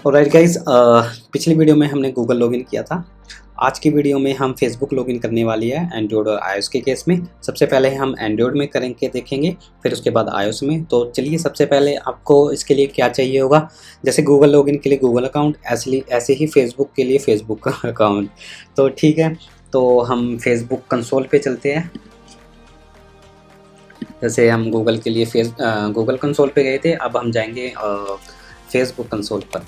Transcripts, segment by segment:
Alright guys, पिछली video में हमने गूगल लॉगिन किया था। आज की वीडियो में हम फेसबुक लॉगिन करने वाली है एंड्रॉयड और आईओएस के केस में। सबसे पहले हम एंड्रॉयड में करेंगे देखेंगे, फिर उसके बाद आईओएस में। तो चलिए, सबसे पहले आपको इसके लिए क्या चाहिए होगा। जैसे गूगल लॉगिन के लिए गूगल अकाउंट, ऐसे ही फेसबुक के लिए फेसबुक का अकाउंट। तो ठीक है, तो हम फेसबुक कंसोल पे चलते हैं। जैसे हम गूगल के लिए गूगल कंसोल पे गए थे, अब हम जाएंगे फेसबुक कंसोल पर।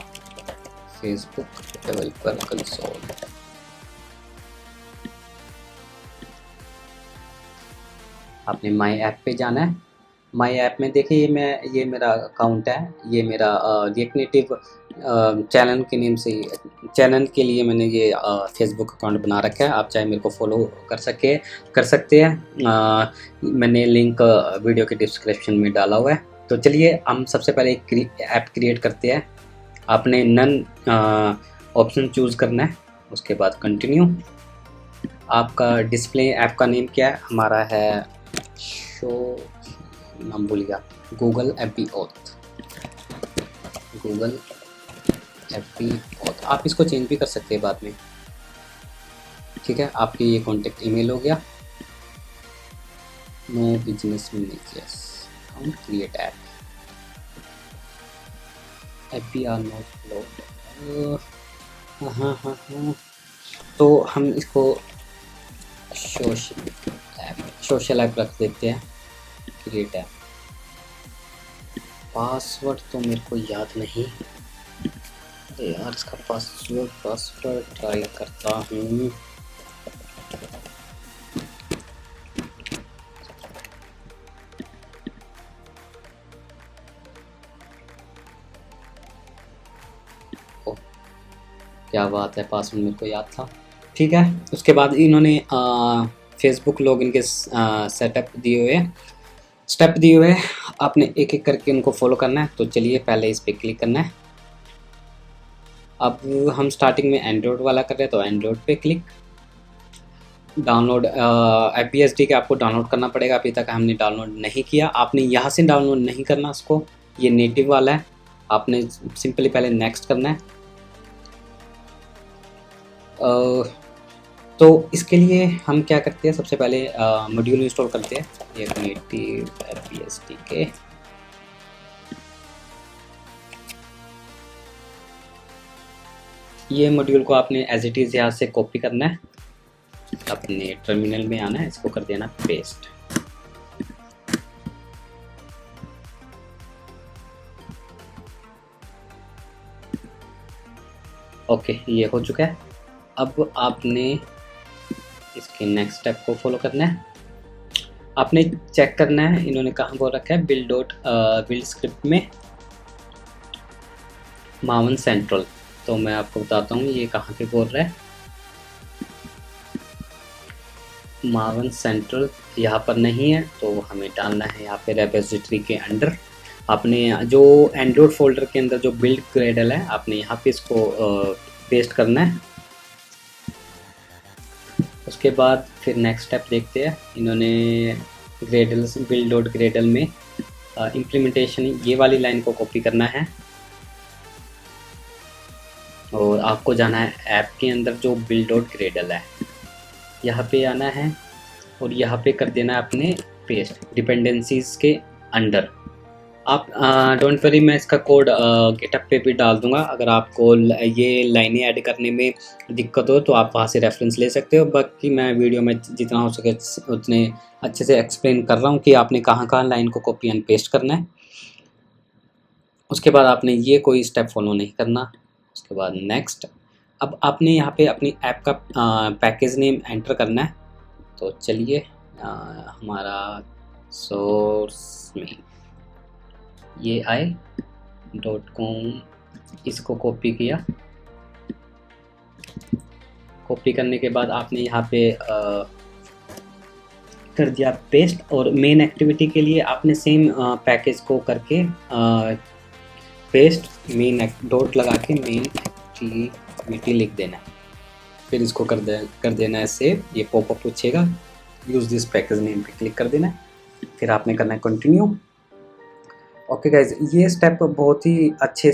Facebook developer console. आपने माई ऐप पे जाना है। माई ऐप में देखिए, ये मेरा अकाउंट है। ये मेरा रिएक्ट नेटिव चैनल के नेम से, चैनल के लिए मैंने ये फेसबुक अकाउंट बना रखा है। आप चाहे मेरे को फॉलो कर सकते हैं। मैंने लिंक वीडियो के डिस्क्रिप्शन में डाला हुआ है। तो चलिए, हम सबसे पहले एक ऐप क्रिएट करते हैं। आपने नन ऑप्शन चूज़ करना है, उसके बाद कंटिन्यू। आपका डिस्प्ले ऐप का नेम क्या है? हमारा है शो, नाम भूल गया, Google AP auth. Google AP auth. आप इसको चेंज भी कर सकते हैं बाद में। ठीक है, आपकी ये कॉन्टेक्ट ईमेल हो गया। No business managers account create app. AP are not load. हाँ। तो हम इसको सोशल ऐप रख देते हैं, क्रिएट ऐप। पासवर्ड तो मेरे को याद नहीं। अरे यार, इसका पासवर्ड ट्राई करता हूँ। क्या बात है, पासवर्ड मेरे को याद था। ठीक है, उसके बाद इन्होंने फेसबुक लॉगिन के स्टेप दिए हुए। आपने एक एक करके उनको फॉलो करना है। तो चलिए, पहले इस पर क्लिक करना है। अब हम स्टार्टिंग में एंड्रॉयड वाला कर रहे हैं, तो एंड्रॉयड पे क्लिक। डाउनलोड FBSD के आपको डाउनलोड करना पड़ेगा। अभी तक हमने डाउनलोड नहीं किया। आपने यहाँ से डाउनलोड नहीं करना उसको, ये नेटिव वाला है। आपने सिंपली पहले नेक्स्ट करना है। तो इसके लिए हम क्या करते हैं, सबसे पहले मॉड्यूल इंस्टॉल करते हैं। एक नेटिव FBSD के ये मॉड्यूल को आपने एज इट इज़ यहाँ से कॉपी करना है। अपने टर्मिनल में आना है, इसको कर देना पेस्ट। ओके, ये हो चुका है। अब आपने इसके नेक्स्ट स्टेप को फॉलो करना है। आपने चेक करना है, इन्होंने कहाँ बोल रखा है, बिल्ड स्क्रिप्ट में मावन सेंट्रल। तो मैं आपको बताता हूँ ये कहाँ पे बोल रहा है। मावन सेंट्रल यहाँ पर नहीं है, तो हमें डालना है यहाँ पे रेपोजिटरी के अंडर। आपने जो एंड्रॉयड फोल्डर के अंदर जो बिल्ड ग्रेडल है, आपने यहाँ पे इसको पेस्ट करना है। उसके बाद फिर नेक्स्ट स्टेप देखते हैं। इन्होंने बिल्ड.ग्रेडल में इम्प्लीमेंटेशन, ये वाली लाइन को कॉपी करना है और आपको जाना है ऐप के अंदर जो बिल्ड.ग्रेडल है, यहाँ पे आना है और यहाँ पे कर देना है अपने पेस्ट डिपेंडेंसीज के अंडर। आप डोंट वरी, मैं इसका कोड गिटहब पे भी डाल दूंगा। अगर आपको ये लाइनें ऐड करने में दिक्कत हो तो आप वहाँ से रेफरेंस ले सकते हो। बाकी मैं वीडियो में जितना हो सके उतने अच्छे से एक्सप्लेन कर रहा हूँ कि आपने कहाँ कहाँ लाइन को कॉपी एंड पेस्ट करना है। उसके बाद आपने ये कोई स्टेप फॉलो नहीं करना। उसके बाद नेक्स्ट। अब आपने यहाँ पे अपनी ऐप का पैकेज नेम एंटर करना है। तो चलिए, हमारा सोर्स में ये .com, इसको कॉपी किया। कॉपी करने के बाद आपने यहाँ पे कर दिया पेस्ट। और मेन एक्टिविटी के लिए आपने सेम पैकेज को करके पेस्ट मेन डॉट लगा के मेन एक्टिविटी लिख देना है। फिर इसको कर देना है सेव। ये पॉपअप पूछेगा, यूज़ दिस पैकेज नेम पे क्लिक कर देना है। फिर आपने करना है कंटिन्यू। ओके गाइज, ये स्टेप बहुत ही अच्छे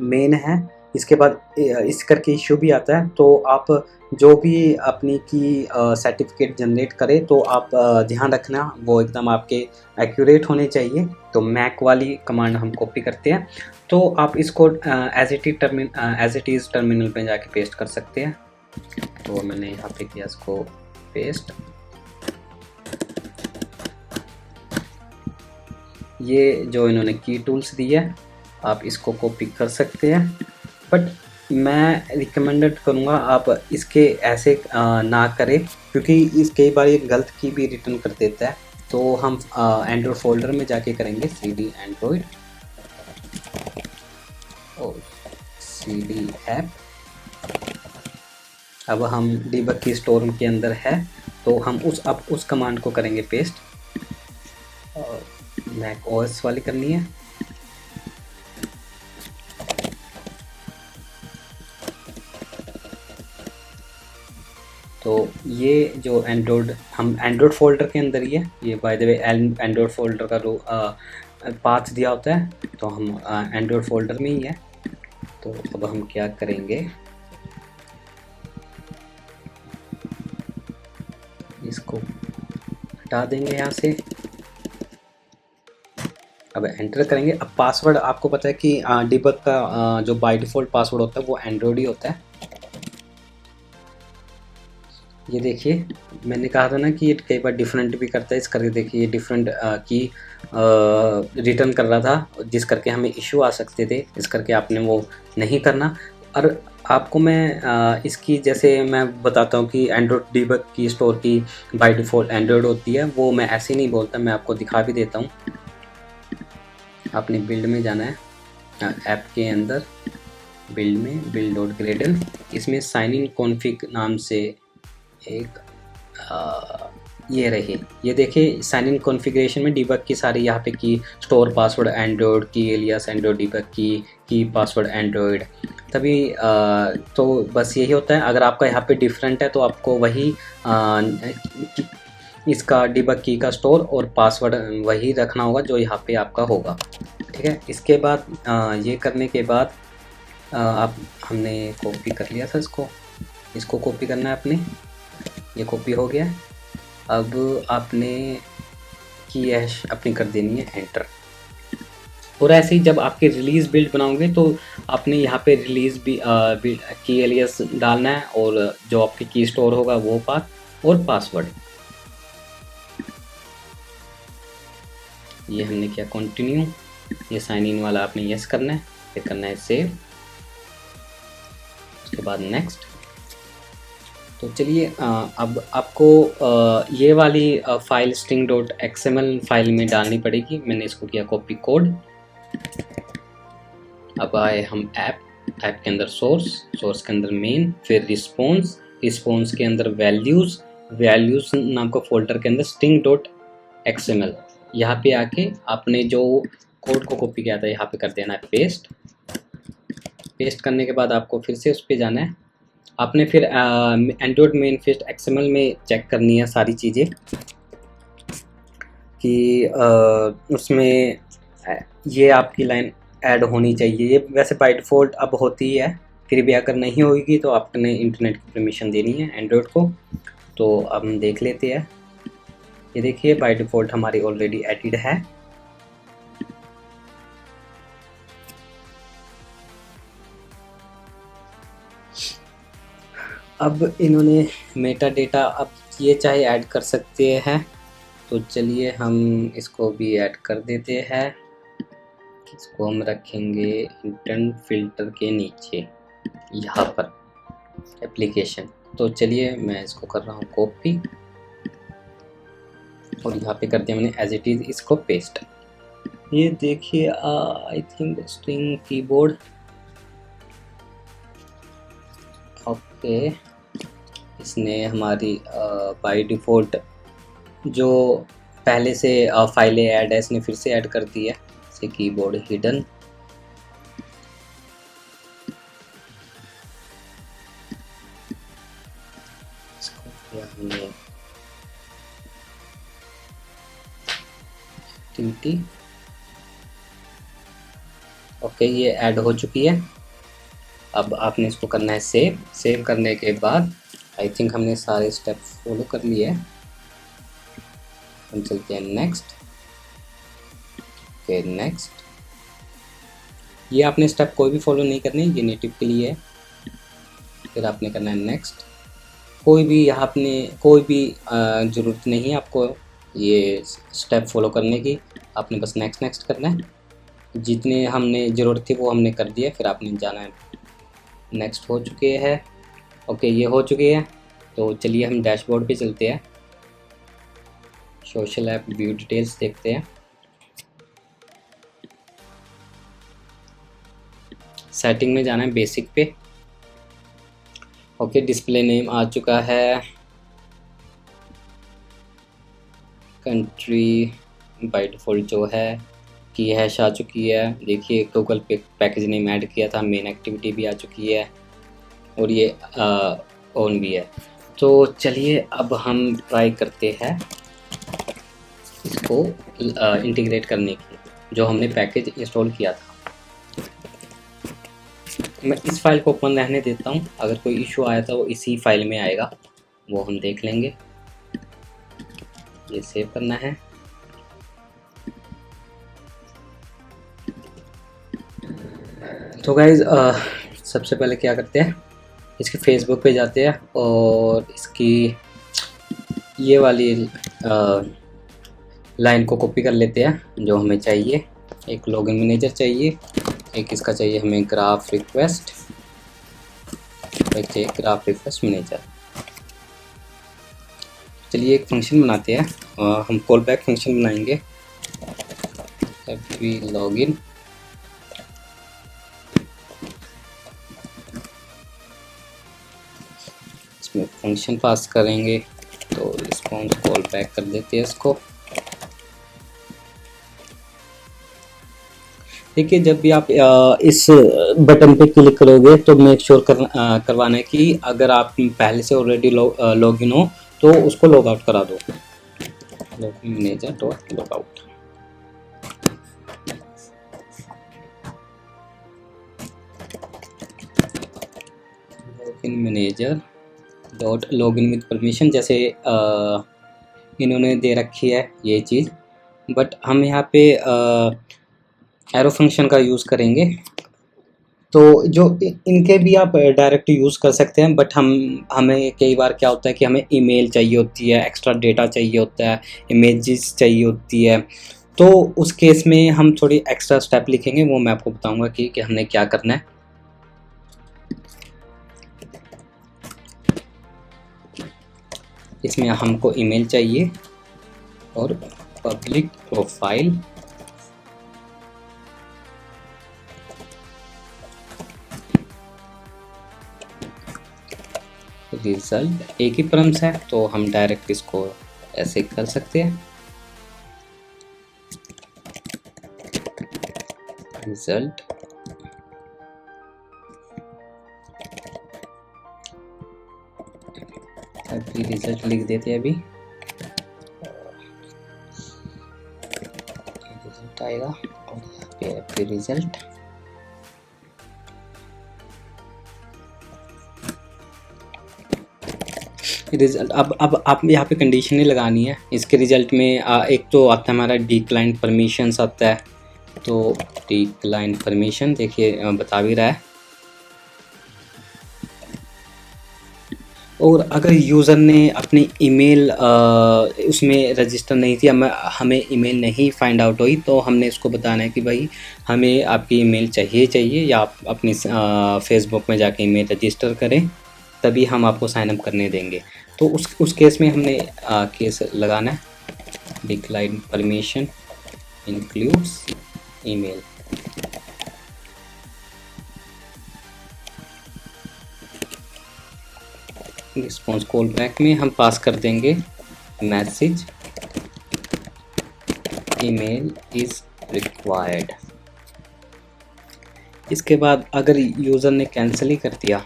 मेन है। इसके बाद इस करके इशू भी आता है, तो आप जो भी अपनी की सर्टिफिकेट जनरेट करें तो आप ध्यान रखना वो एकदम आपके एक्यूरेट होने चाहिए। तो मैक वाली कमांड हम कॉपी करते हैं, तो आप इसको एज इट इज़ टर्मिनल पे जाके पेस्ट कर सकते हैं। तो मैंने यहाँ पे किया इसको पेस्ट। ये जो इन्होंने की टूल्स दी है आप इसको कॉपी कर सकते हैं, बट मैं रिकमेंडेड करूँगा आप इसके ऐसे ना करें, क्योंकि इस कई बार ये गलत की भी रिटर्न कर देता है। तो हम एंड्रॉयड फोल्डर में जाके करेंगे cd एंड्रॉयड और cd ऐप। अब हम डीबग की स्टोर के अंदर है, तो हम उस कमांड को करेंगे पेस्ट। और मैक ओएस वाली करनी है। तो ये जो एंड्रॉयड फोल्डर के अंदर ही है। ये by the way Android folder का पाथ दिया होता है, तो हम एंड्रॉयड फोल्डर में ही है। तो अब हम क्या करेंगे, इसको हटा देंगे यहाँ से। अब एंटर करेंगे। अब पासवर्ड आपको पता है कि डिबग का जो बाय डिफ़ॉल्ट पासवर्ड होता है वो एंड्रॉयड ही होता है। ये देखिए, मैंने कहा था ना कि ये कई बार डिफरेंट भी करता है। इस करके देखिए ये डिफरेंट की रिटर्न कर रहा था, जिस करके हमें इशू आ सकते थे। इस करके आपने वो नहीं करना। और आपको मैं इसकी जैसे मैं बताता हूँ कि एंड्रॉयड डिबग की स्टोर की बाय डिफ़ॉल्ट एंड्रॉयड होती है, वो मैं ऐसे नहीं बोलता, मैं आपको दिखा भी देता हूँ। आपने बिल्ड में जाना है, ऐप के अंदर बिल्ड में build.gradle, इसमें साइन इन कॉन्फ़िग नाम से एक ये रही। ये देखिए साइन इन कॉन्फ़िगरेशन में डिबग की सारी यहाँ पे की स्टोर पासवर्ड एंड्रॉयड की, एलियास एंड्रॉयड, डिबग की पासवर्ड एंड्रॉयड। तभी तो बस यही होता है। अगर आपका यहाँ पे डिफरेंट है तो आपको वही इसका डिबग की का स्टोर और पासवर्ड वही रखना होगा जो यहाँ पे आपका होगा। ठीक है। इसके बाद ये करने के बाद आप हमने कॉपी कर लिया था इसको कॉपी करना है अपने। ये कॉपी हो गया। अब आपने की हैश अपनी कर देनी है एंटर। और ऐसे ही जब आपके रिलीज़ बिल्ड बनाओगे तो आपने यहाँ पे रिलीज़ भी की एलियस डालना है, और जो आपके की स्टोर होगा वो पाथ और पासवर्ड। ये हमने किया कंटिन्यू। ये साइन इन वाला आपने यस करना है, फिर करना है सेव, उसके बाद नेक्स्ट। तो चलिए अब आपको ये वाली फाइल string.xml फाइल में डालनी पड़ेगी। मैंने इसको किया कॉपी कोड। अब आए हम ऐप के अंदर सोर्स के अंदर मेन, फिर रिस्पॉन्स के अंदर वैल्यूज़ नाम का फोल्डर के अंदर string.xml। यहाँ पे आके आपने जो कोड को कॉपी किया था यहाँ पे कर देना है पेस्ट करने के बाद आपको फिर से उस पर जाना है। आपने फिर एंड्रॉयड मेन फेस्ट एक्सएमएल में चेक करनी है सारी चीज़ें कि उसमें ये आपकी लाइन ऐड होनी चाहिए। ये वैसे बाय डिफ़ॉल्ट अब होती है, फिर भी अगर नहीं होगी तो आपने इंटरनेट की परमिशन देनी है एंड्रॉयड को। तो अब हम देख लेते हैं। ये देखिए बाय डिफ़ॉल्ट हमारी ऑलरेडी एडिड है। अब इन्होंने मेटा डेटा अब ये चाहे ऐड कर सकते हैं, तो चलिए हम इसको भी ऐड कर देते हैं। इसको हम रखेंगे इंटेंट फिल्टर के नीचे यहाँ पर एप्लीकेशन। तो चलिए मैं इसको कर रहा हूँ कॉपी और यहाँ पे कर दिया मैंने एज इट इज़ इसको पेस्ट। ये देखिए I think string keyboard. Okay, इसने हमारी बाय डिफ़ॉल्ट जो पहले से फाइलें ऐड है इसने फिर से ऐड कर दी है, जैसे कीबोर्ड हिडन। इसको किया हमने एक्टिविटी ओके, ये ऐड हो चुकी है। अब आपने इसको करना है सेव। सेव करने के बाद आई थिंक हमने सारे स्टेप फॉलो कर लिए हैं। हम चलते हैं नेक्स्ट। Okay next. ये आपने स्टेप कोई भी फॉलो नहीं करनी, ये नेटिव के लिए है। फिर आपने करना है नेक्स्ट। कोई भी यहाँ आपने कोई भी ज़रूरत नहीं है आपको ये स्टेप फॉलो करने की। आपने बस नेक्स्ट नेक्स्ट करना है। जितने हमने ज़रूरत थी वो हमने कर दिया, फिर आपने जाना है नेक्स्ट। हो चुके हैं। ओके, ये हो चुके हैं। तो चलिए हम डैशबोर्ड पे चलते हैं। सोशल ऐप व्यू डिटेल्स देखते हैं। सेटिंग में जाना है बेसिक पे। ओके, डिस्प्ले नेम आ चुका है। कंट्री बाय डिफ़ॉल्ट जो है की हैश आ चुकी है। देखिए गूगल पे पैकेज नेम ऐड किया था, मेन एक्टिविटी भी आ चुकी है और ये ऑन भी है। तो चलिए अब हम ट्राई करते हैं इसको इंटीग्रेट करने की, जो हमने पैकेज इंस्टॉल किया था। मैं इस फाइल को ओपन रहने देता हूँ, अगर कोई इशू आया तो वो इसी फाइल में आएगा, वो हम देख लेंगे। ये सेव करना है। तो गाइज सबसे पहले क्या करते हैं, इसके फेसबुक पे जाते हैं और इसकी ये वाली लाइन को कॉपी कर लेते हैं जो हमें चाहिए। एक लॉगिन मैनेजर चाहिए, एक इसका चाहिए हमें ग्राफ रिक्वेस्ट, एक चाहिए ग्राफ रिक्वेस्ट मैनेजर। चलिए एक फंक्शन बनाते हैं, हम कॉल बैक फंक्शन बनाएंगे। वी लॉगिन, इसमें फंक्शन पास करेंगे तो रिस्पॉन्स कॉल बैक कर देते हैं इसको। देखिए जब भी आप इस बटन पे क्लिक करोगे तो मेक श्योर करवाना है कि अगर आप पहले से ऑलरेडी लॉगिन हो तो उसको लॉग आउट करा दो। Login manager dot log out. Login manager dot login with permission, जैसे इन्होंने दे रखी है ये चीज़, बट हम यहाँ पे एरो फंक्शन का यूज़ करेंगे। तो जो इनके भी आप डायरेक्ट यूज़ कर सकते हैं, बट हमें कई बार क्या होता है कि हमें ईमेल चाहिए होती है, एक्स्ट्रा डेटा चाहिए होता है, इमेजेस चाहिए होती है। तो उस केस में हम थोड़ी एक्स्ट्रा स्टेप लिखेंगे, वो मैं आपको बताऊंगा कि हमने क्या करना है। इसमें हमको ईमेल चाहिए और पब्लिक प्रोफाइल, रिजल्ट एक ही परम्स है तो हम डायरेक्ट इसको ऐसे कर सकते हैं। रिजल्ट अभी रिजल्ट लिख देते हैं। अभी रिजल्ट आएगा और यहाँ पे अभी रिजल्ट। रिजल्ट अब आप यहाँ पे कंडीशन ही लगानी है। इसके रिजल्ट में एक तो आता है हमारा डिक्लाइन परमिशंस आता है, तो डिक्लाइन परमिशन देखिए बता भी रहा है। और अगर यूज़र ने अपनी ईमेल उसमें रजिस्टर नहीं थी, हमें ईमेल नहीं फाइंड आउट हुई, तो हमने इसको बताना है कि भाई हमें आपकी ईमेल चाहिए या आप अपनी फेसबुक में जाके ईमेल रजिस्टर करें, तभी हम आपको साइन अप करने देंगे। तो उस केस में हमने केस लगाना है, decline permission includes email. Response call back में हम पास कर देंगे मैसेज ईमेल इज रिक्वायर्ड। इसके बाद अगर यूज़र ने कैंसिल ही कर दिया,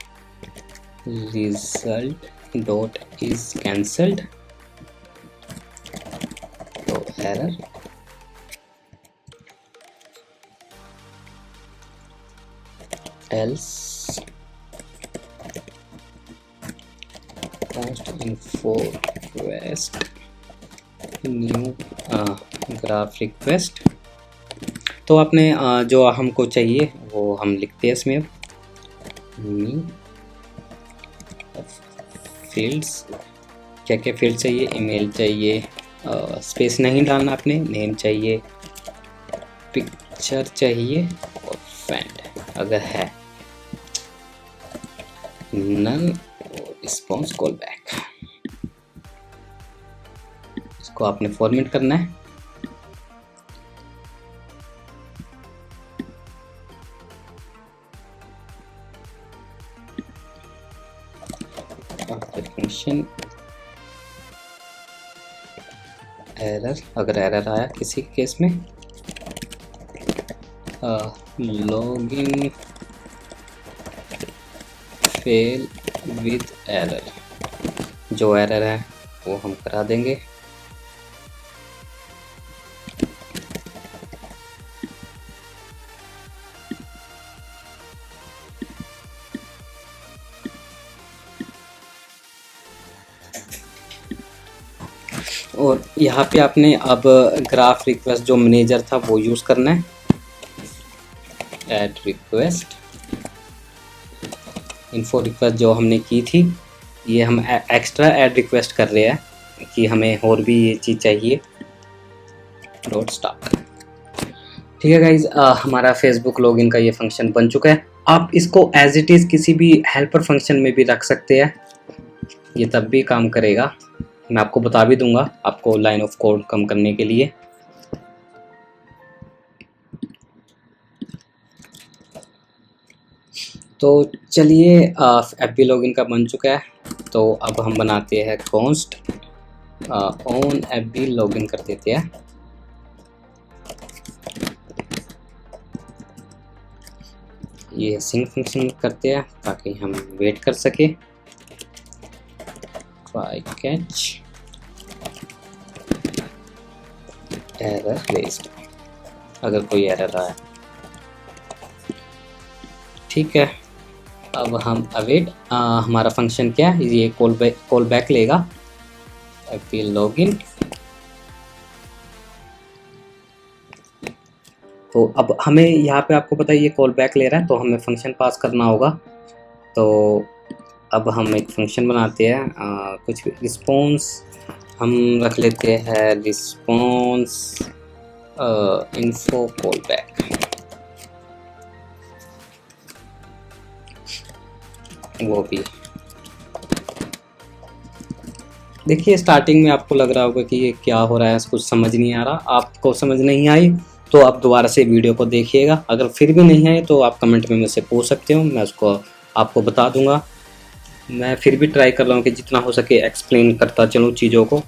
रिजल्ट डॉट इज कैंसल्ड, तो error. else const info request new graph request. तो आपने जो हमको चाहिए वो हम लिखते हैं इसमें। फील्ड्स, क्या क्या फील्ड चाहिए? ईमेल चाहिए, स्पेस नहीं डालना आपने, नेम चाहिए, पिक्चर चाहिए और फ्रेंड अगर है, नन और रिस्पॉन्स कॉल बैक। इसको आपने फॉर्मेट करना है। फंक्शन एरर, अगर एरर आया किसी केस में, लॉगिन फेल विद एरर, जो एरर है वो हम करा देंगे। और यहाँ पे आपने अब ग्राफ रिक्वेस्ट जो मैनेजर था वो यूज़ करना है। ऐड रिक्वेस्ट, इन्फो रिक्वेस्ट जो हमने की थी, ये हम एक्स्ट्रा ऐड रिक्वेस्ट कर रहे हैं कि हमें और भी ये चीज़ चाहिए। Dot start. ठीक है गाइज, हमारा फेसबुक लॉगिन का ये फंक्शन बन चुका है। आप इसको एज इट इज़ किसी भी हेल्पर फंक्शन में भी रख सकते हैं, ये तब भी काम करेगा। मैं आपको बता भी दूंगा आपको लाइन ऑफ कोड कम करने के लिए। तो चलिए, एफबी लॉगिन का बन चुका है, तो अब हम बनाते हैं कॉन्स्ट ऑन एफबी लॉगिन कर देते हैं। ये सिंक फंक्शन करते हैं ताकि हम वेट कर सके। ट्राई कैच एरर रेज्ड, अगर कोई एरर आया। ठीक है, अब हम अवेट, हमारा फंक्शन क्या है, ये कॉल बैक लेगा एफबी लॉगिन। तो अब हमें यहाँ पे आपको पता है ये कॉल बैक ले रहा है, तो हमें फंक्शन पास करना होगा। तो अब हम एक फंक्शन बनाते हैं, कुछ रिस्पॉन्स हम रख लेते हैं, रिस्पॉन्स इन्फो कॉल बैक। वो भी देखिए, स्टार्टिंग में आपको लग रहा होगा कि ये क्या हो रहा है, कुछ समझ नहीं आ रहा। आपको समझ नहीं आई तो आप दोबारा से वीडियो को देखिएगा। अगर फिर भी नहीं आए तो आप कमेंट में मुझसे पूछ सकते हो, मैं उसको आपको बता दूंगा। मैं फिर भी ट्राई कर रहा हूँ कि जितना हो सके एक्सप्लेन करता चलूँ चीज़ों को।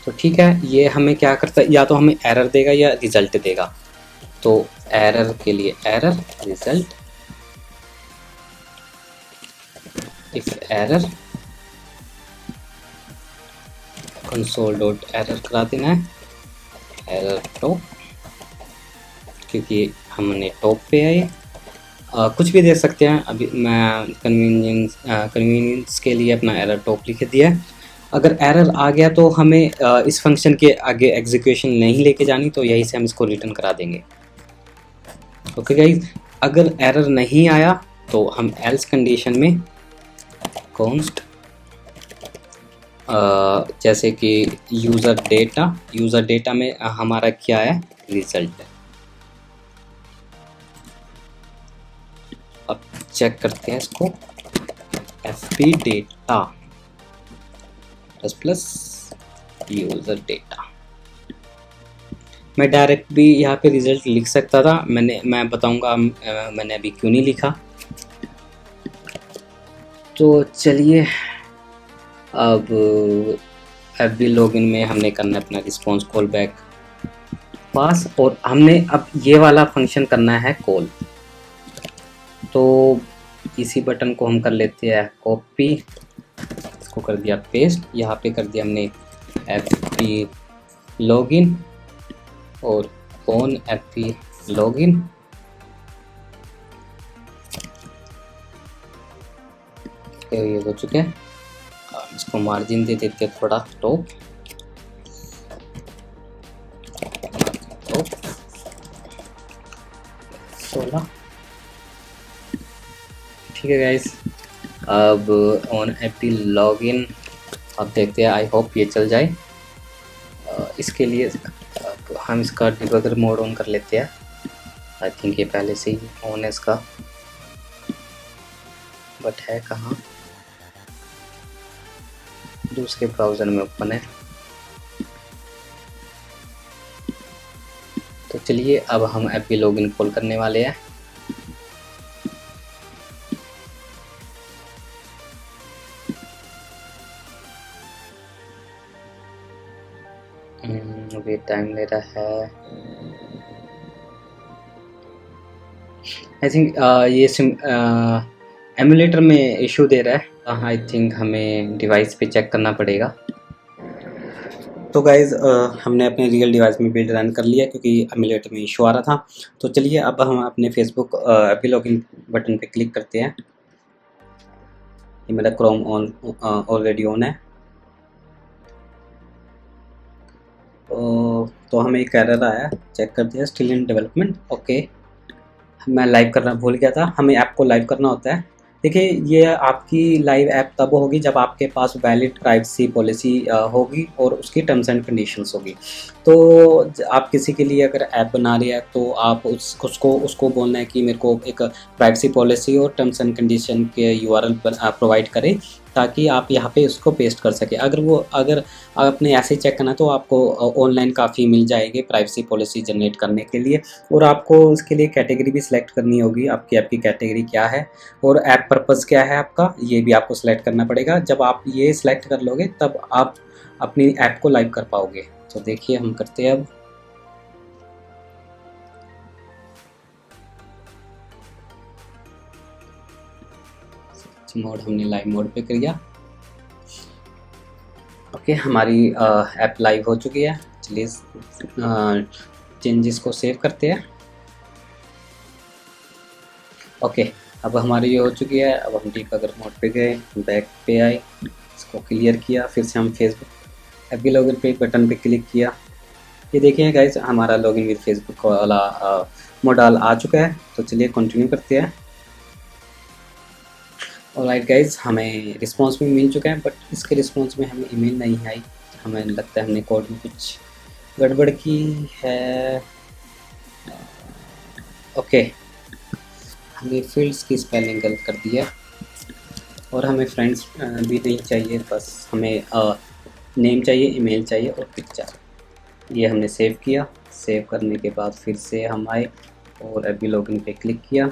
तो ठीक है, ये हमें क्या करता है, या तो हमें एरर देगा या रिजल्ट देगा। तो एरर के लिए error, result, if error console dot error करा देना है, एरर टॉप, क्योंकि हमने टॉप पे है। कुछ भी दे सकते हैं, अभी मैं कन्वीनियंस के लिए अपना एरर टॉप लिख दिया है। अगर एरर आ गया तो हमें इस फंक्शन के आगे एग्जीक्यूशन नहीं लेके जानी, तो यहीं से हम इसको रिटर्न करा देंगे। ओके गाइस, अगर एरर नहीं आया तो हम एल्स कंडीशन में कॉन्स्ट जैसे कि यूज़र डेटा में हमारा क्या है, रिजल्ट। अब चेक करते हैं इसको, FB data plus user data. मैं डायरेक्ट भी यहाँ पे रिजल्ट लिख सकता था, मैं बताऊंगा मैंने अभी क्यों नहीं लिखा। तो चलिए, अब एफबी लॉगिन में हमने करना है अपना रिस्पॉन्स कॉल बैक पास, और हमने अब ये वाला फंक्शन करना है कॉल। तो इसी बटन को हम कर लेते हैं कॉपी, इसको कर दिया पेस्ट, यहाँ पे कर दिया हमने एफबी लॉगिन और ऑन एफबी लॉगिन। ओके, ये हो चुके हैं। इसको मार्जिन दे देते हैं थोड़ा, टॉप टॉप 16। ठीक है गाइस, अब ऑन एपी लॉगिन अब देखते हैं। आई होप ये चल जाए। इसके लिए हम इसका डिबगर मोड ऑन कर लेते हैं। आई थिंक ये पहले से ही ऑन है इसका, बट है कहाँ? दूसरे ब्राउज़र में ओपन है। तो चलिए अब हम एपी लॉगिन कॉल करने वाले हैं। अभी टाइम ले रहा है। आई थिंक ये एमुलेटर में इशू दे रहा है। आई थिंक हमें डिवाइस पे चेक करना पड़ेगा। तो गाइज़ हमने अपने रियल डिवाइस में बिल्ड रन कर लिया क्योंकि एमुलेटर में इशू आ रहा था। तो चलिए अब हम अपने फेसबुक एपी लॉगिन बटन पे क्लिक करते हैं। ये मेरा क्रोम ऑन ऑलरेडी ऑन है। तो हमें एक एरर आया, चेक करते हैं, स्टिल इन डेवलपमेंट। ओके, मैं लाइव करना भूल गया था। हमें ऐप को लाइव करना होता है। देखिए, ये आपकी लाइव ऐप तब होगी जब आपके पास वैलिड प्राइवेसी पॉलिसी होगी और उसकी टर्म्स एंड कंडीशंस होगी। तो आप किसी के लिए अगर ऐप बना रही है तो आप उसको बोलना है कि मेरे को एक प्राइवेसी पॉलिसी और टर्म्स एंड कंडीशन के यूआरएल प्रोवाइड करें, ताकि आप यहाँ पे उसको पेस्ट कर सकें। अगर आपने ऐसे ही चेक करना तो आपको ऑनलाइन काफ़ी मिल जाएंगे प्राइवेसी पॉलिसी जनरेट करने के लिए। और आपको उसके लिए कैटेगरी भी सिलेक्ट करनी होगी, आपकी ऐप की कैटेगरी क्या है और ऐप पर्पज़ क्या है आपका, ये भी आपको सिलेक्ट करना पड़ेगा। जब आप ये सिलेक्ट कर लोगे तब आप अपनी ऐप को लाइव कर पाओगे। तो देखिए हम करते हैं अब। मोड हमने लाइव मोड पे कर दिया। ओके, हमारी ऐप लाइव हो चुकी है। चलिए चेंजेस को सेव करते हैं। ओके, अब हमारी ये हो चुकी है। अब हम डिबगर मोड पे गए, बैक पे आए, इसको क्लियर किया, फिर से हम फेसबुक एपी लॉगिन पे बटन पे क्लिक किया। ये देखिए गाइज, हमारा लॉगिन विद फेसबुक वाला मॉडल आ चुका है। तो चलिए कंटिन्यू करते हैं। ऑलराइट गाइज, हमें रिस्पांस भी मिल चुका है, बट इसके रिस्पांस में हमें ईमेल नहीं आई। हमें लगता है हमने कोड में कुछ गड़बड़ की है। ओके, हमने फील्ड्स की स्पेलिंग गलत कर दिया और हमें फ्रेंड्स भी नहीं चाहिए, बस हमें नेम चाहिए, ईमेल चाहिए और पिक्चर। ये हमने सेव किया। सेव करने के बाद फिर से हम आए और एपी लॉगिन पे क्लिक किया,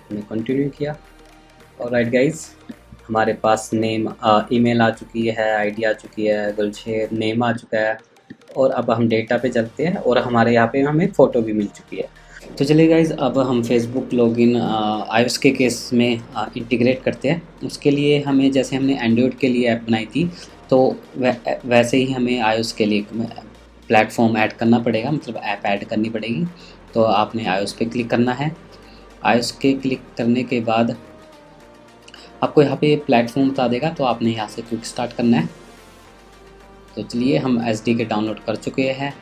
हमने कंटिन्यू किया। ऑलराइट गाइज, हमारे पास नेम ईमेल आ चुकी है, आईडी आ चुकी है, गुलशेर नेम आ चुका है। और अब हम डेटा पे चलते हैं और हमारे यहाँ पे हमें फ़ोटो भी मिल चुकी है। तो चलिए गाइज, अब हम फेसबुक लॉगिन iOS के केस में इंटीग्रेट करते हैं। उसके लिए हमें, जैसे हमने एंड्रॉयड के लिए ऐप बनाई थी, तो वैसे ही हमें iOS के लिए प्लेटफॉर्म ऐड करना पड़ेगा, मतलब ऐप ऐड करनी पड़ेगी। तो आपने iOS पे क्लिक करना है। iOS के क्लिक करने के बाद आपको यहाँ पे प्लेटफॉर्म बता देगा, तो आपने यहाँ से क्विक स्टार्ट करना है। तो चलिए, हम SDK डाउनलोड कर चुके हैं।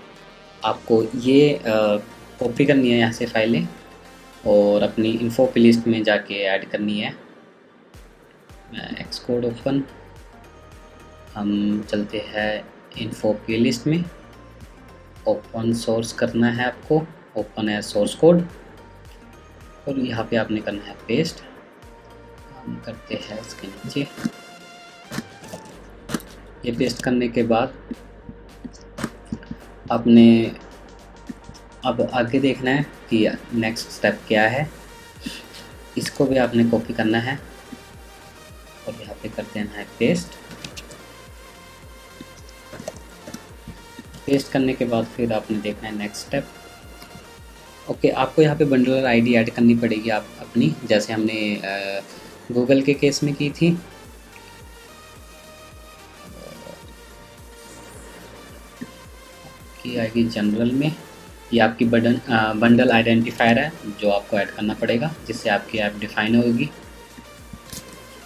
आपको ये कॉपी करनी है यहाँ से फाइलें और अपनी इन्फो प्लेलिस्ट में जाके ऐड करनी है। एक्सकोड ओपन, हम चलते हैं इन्फो प्लेलिस्ट में। ओपन सोर्स करना है आपको, ओपन है सोर्स कोड और यहाँ पे आपने करना है पेस्ट। हम करते हैं इसके नीचे। ये पेस्ट करने के बाद आपने अब आगे देखना है कि नेक्स्ट स्टेप क्या है। इसको भी आपने कॉपी करना है और यहाँ पे कर देना है पेस्ट। पेस्ट करने के बाद फिर आपने देखना है नेक्स्ट स्टेप। ओके, आपको यहाँ पे बंडलर आईडी ऐड करनी पड़ेगी आप अपनी, जैसे हमने गूगल के केस में की थी। की आएगी जनरल में। ये आपकी बंडल आइडेंटिफायर है जो आपको ऐड करना पड़ेगा, जिससे आपकी ऐप डिफाइन होगी।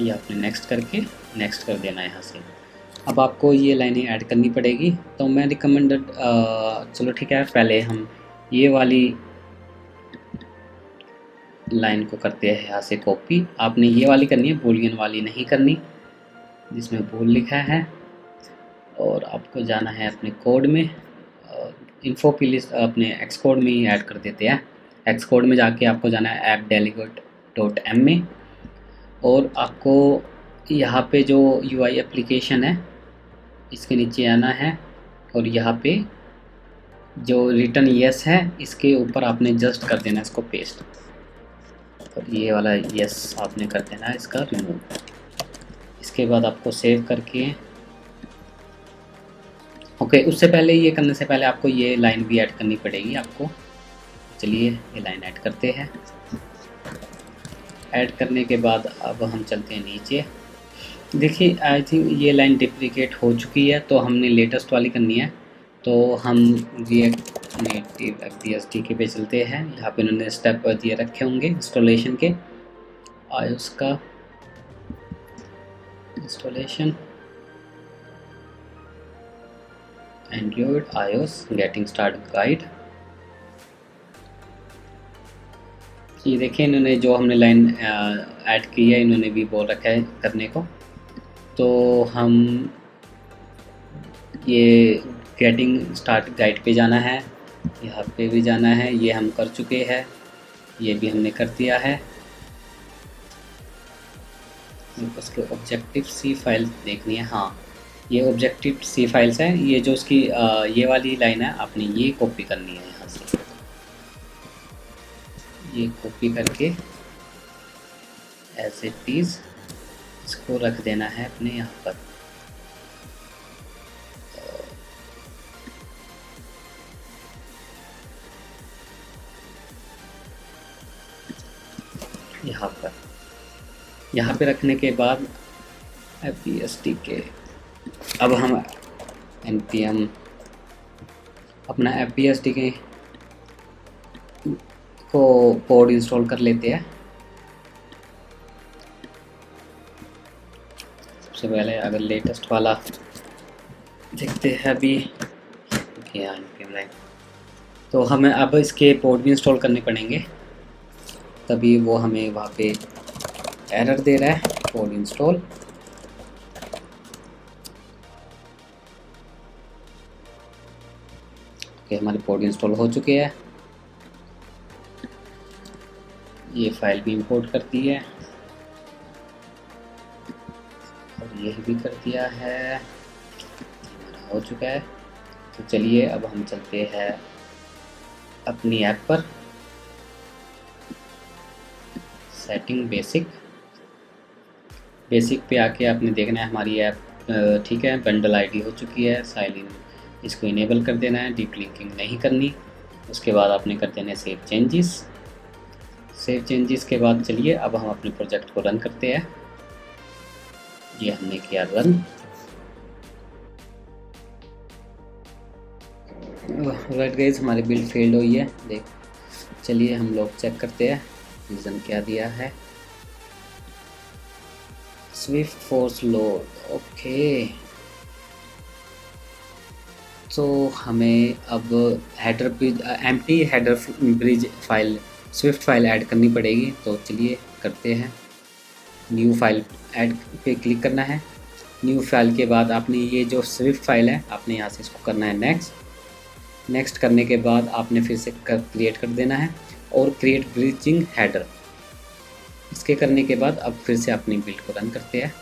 ये आपने नेक्स्ट करके नेक्स्ट कर देना है यहाँ से। अब आपको ये लाइनें ऐड करनी पड़ेगी, तो मैं रिकमेंडेड चलो ठीक है, पहले हम ये वाली लाइन को करते हैं यहाँ से कॉपी। आपने ये वाली करनी है, बूलियन वाली नहीं करनी जिसमें बूल लिखा है। और आपको जाना है अपने कोड में, इन्फो प्लीज अपने एक्स कोड में ही ऐड कर देते हैं। एक्स कोड में जाके आपको जाना है ऐप delegate.m में, और आपको यहाँ पे जो UI एप्लीकेशन है इसके नीचे आना है, और यहाँ पे जो रिटर्न यस है इसके ऊपर आपने जस्ट कर देना है इसको पेस्ट, और ये वाला यस आपने कर देना है इसका रिमूव। इसके बाद आपको सेव करके ओके, उससे पहले ये करने से पहले आपको ये लाइन भी ऐड करनी पड़ेगी आपको। चलिए ये लाइन ऐड करते हैं। ऐड करने के बाद अब हम चलते हैं नीचे। देखिए आई थिंक ये लाइन डिप्लीकेट हो चुकी है, तो हमने लेटेस्ट वाली करनी है। तो हम रिएक्ट नेटिव FBSD के पे चलते हैं। यहाँ पे उन्होंने स्टेप दिए रखे होंगे इंस्टॉलेशन के, iOS का installation, Android iOS getting start guide. ये देखिए इन्होंने जो हमने लाइन ऐड की है इन्होंने भी बोल रखा है करने को। तो हम ये गेटिंग स्टार्ट गाइड पे जाना है, यहाँ पे भी जाना है, ये हम कर चुके हैं, ये भी हमने कर दिया है। उसके ऑब्जेक्टिव सी फाइल देखनी है, हाँ ये ऑब्जेक्टिव सी फाइल्स है। ये जो उसकी ये वाली लाइन है आपने ये कॉपी करनी है यहाँ से, ये कॉपी करके एज इट इज इसको रख देना है अपने यहाँ पर। यहाँ पे रखने के बाद FBSD के अब हम npm अपना FBSD के को कोड इंस्टॉल कर लेते हैं। सबसे पहले अगर लेटेस्ट वाला देखते हैं अभी क्या npm लाइन, तो हमें अब इसके पोर्ट भी इंस्टॉल करने पड़ेंगे, तभी वो हमें वहाँ पे एरर दे रहा है कोड इंस्टॉल। ओके हमारे पोर्ट इंस्टॉल हो चुके हैं। ये फाइल भी इंपोर्ट कर दी है और ये भी कर दिया है, हो चुका है। तो चलिए अब हम चलते हैं अपनी ऐप पर, सेटिंग बेसिक पे आके आपने देखना है हमारी ऐप ठीक है, बंडल आईडी हो चुकी है, साइन इन इसको इनेबल कर देना है, डीप लिंकिंग नहीं करनी। उसके बाद आपने कर देना है सेव चेंजेस के बाद चलिए अब हम अपने प्रोजेक्ट को रन करते हैं। ये हमने किया रन। राइट गाइस हमारी बिल्ड फेल्ड हुई है, देख चलिए हम लोग चेक करते हैं रीज़न क्या दिया है। स्विफ्ट फोर्स लोड, ओके तो हमें अब header bridge empty header bridge file Swift file add करनी पड़ेगी। तो चलिए करते हैं, न्यू फाइल ऐड पे क्लिक करना है। न्यू फाइल के बाद आपने ये जो स्विफ्ट फाइल है आपने यहाँ से इसको करना है नेक्स्ट करने के बाद आपने फिर से क्रिएट कर देना है और क्रिएट ब्रिजिंग हेडर। इसके करने के बाद अब फिर से अपनी बिल्ड को रन करते हैं।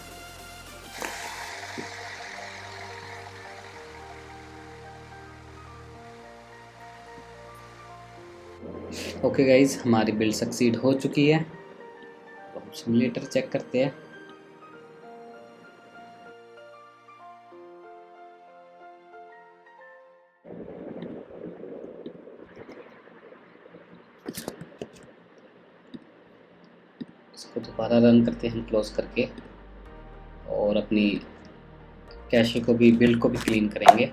ओके गाइज हमारी बिल्ड सक्सीड हो चुकी है। तो हम सिमुलेटर चेक करते हैं। इसको दोबारा रन करते हैं हम क्लोज करके, और अपनी कैशे को भी बिल्ड को भी क्लीन करेंगे।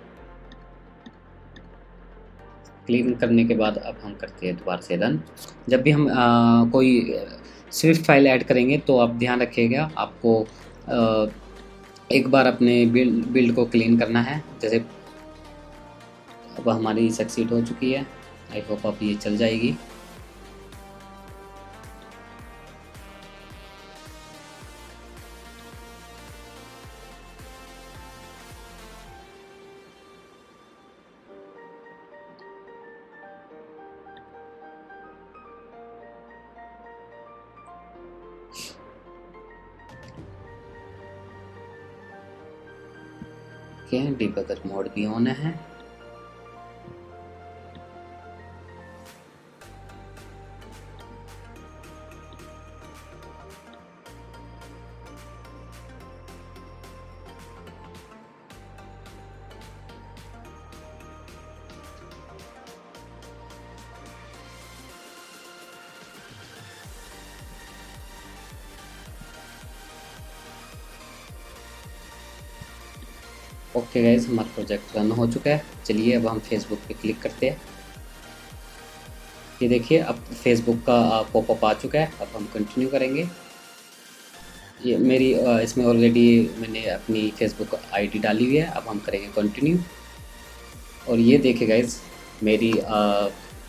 क्लीन करने के बाद अब हम करते हैं दोबारा से रन। जब भी हम कोई स्विफ्ट फाइल ऐड करेंगे तो आप ध्यान रखिएगा, आपको एक बार अपने बिल्ड को क्लीन करना है। जैसे अब हमारी सक्सीड हो चुकी है, आई होप अब ये चल जाएगी। ओके, डिबगर मोड भी ऑन है। ओके गाइज, हमारा प्रोजेक्ट रन हो चुका है। चलिए अब हम फेसबुक पे क्लिक करते हैं। ये देखिए अब फेसबुक का पॉपअप आ चुका है। अब हम कंटिन्यू करेंगे। ये मेरी इसमें ऑलरेडी मैंने अपनी फेसबुक आईडी डाली हुई है। अब हम करेंगे कंटिन्यू। और ये देखिए गाइज, मेरी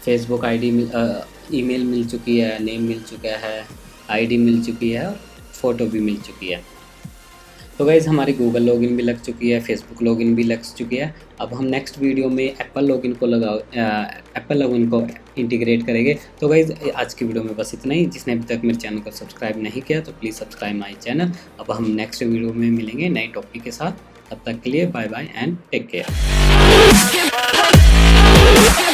फेसबुक आईडी ईमेल मिल चुकी है, नेम मिल चुका है, आईडी मिल चुकी है और फ़ोटो भी मिल चुकी है। तो गाइज़ हमारी गूगल लॉगिन भी लग चुकी है, फेसबुक लॉगिन भी लग चुकी है। अब हम नेक्स्ट वीडियो में एप्पल लॉगिन को इंटीग्रेट करेंगे। तो गाइज़ आज की वीडियो में बस इतना ही। जिसने अभी तक मेरे चैनल को सब्सक्राइब नहीं किया तो प्लीज़ सब्सक्राइब माई चैनल। अब हम नेक्स्ट वीडियो में मिलेंगे नए टॉपिक के साथ। तब तक के लिए bye bye and take care.